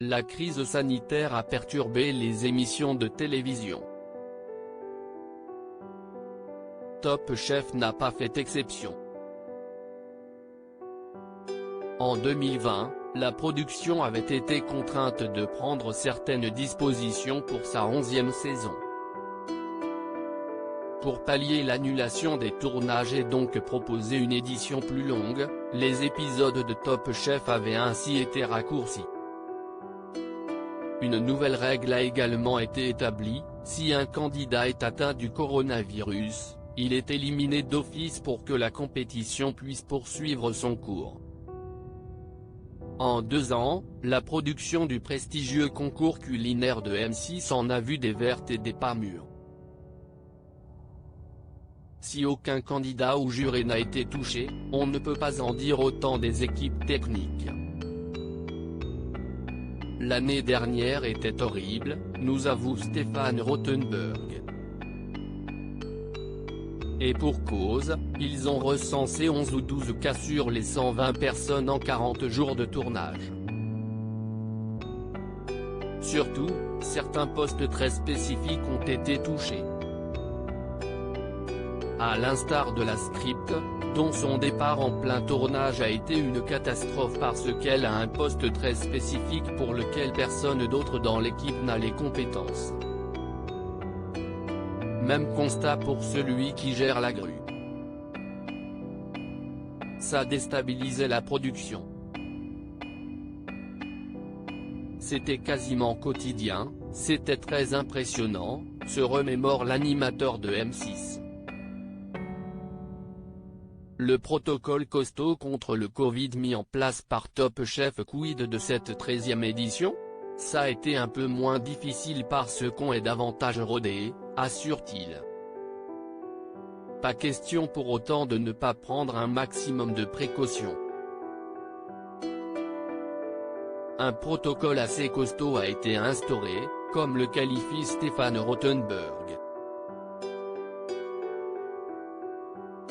La crise sanitaire a perturbé les émissions de télévision. Top Chef n'a pas fait exception. En 2020, la production avait été contrainte de prendre certaines dispositions pour sa 11e saison. Pour pallier l'annulation des tournages et donc proposer une édition plus longue, les épisodes de Top Chef avaient ainsi été raccourcis. Une nouvelle règle a également été établie: si un candidat est atteint du coronavirus, il est éliminé d'office pour que la compétition puisse poursuivre son cours. En 2 ans, la production du prestigieux concours culinaire de M6 en a vu des vertes et des pas mûres. Si aucun candidat ou juré n'a été touché, on ne peut pas en dire autant des équipes techniques. L'année dernière était horrible, nous avoue Stéphane Rothenberg. Et pour cause, ils ont recensé 11 ou 12 cas sur les 120 personnes en 40 jours de tournage. Surtout, certains postes très spécifiques ont été touchés. À l'instar de la script, dont son départ en plein tournage a été une catastrophe parce qu'elle a un poste très spécifique pour lequel personne d'autre dans l'équipe n'a les compétences. Même constat pour celui qui gère la grue. Ça déstabilisait la production. C'était quasiment quotidien, c'était très impressionnant, se remémore l'animateur de M6. Le protocole costaud contre le Covid mis en place par Top Chef, quid de cette 13e édition? Ça a été un peu moins difficile parce qu'on est davantage rodé, assure-t-il. Pas question pour autant de ne pas prendre un maximum de précautions. Un protocole assez costaud a été instauré, comme le qualifie Stéphane Rothenberg.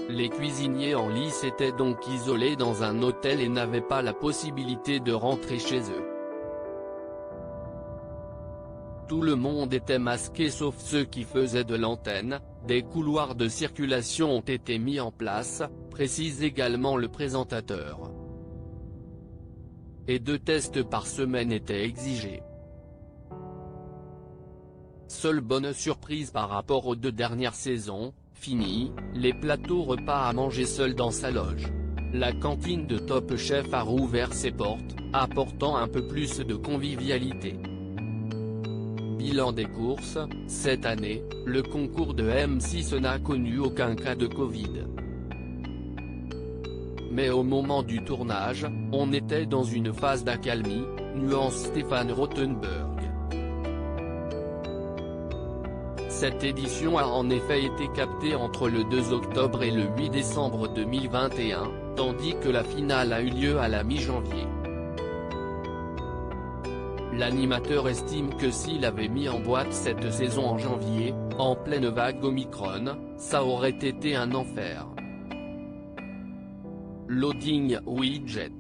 Les cuisiniers en lice étaient donc isolés dans un hôtel et n'avaient pas la possibilité de rentrer chez eux. Tout le monde était masqué sauf ceux qui faisaient de l'antenne, des couloirs de circulation ont été mis en place, précise également le présentateur. Et 2 tests par semaine étaient exigés. Seule bonne surprise par rapport aux 2 dernières saisons, fini, les plateaux repas à manger seul dans sa loge. La cantine de Top Chef a rouvert ses portes, apportant un peu plus de convivialité. Bilan des courses, cette année, le concours de M6 n'a connu aucun cas de Covid. Mais au moment du tournage, on était dans une phase d'accalmie, nuance Stéphane Rothenberg. Cette édition a en effet été captée entre le 2 octobre et le 8 décembre 2021, tandis que la finale a eu lieu à la mi-janvier. L'animateur estime que s'il avait mis en boîte cette saison en janvier, en pleine vague Omicron, ça aurait été un enfer. Loading widget.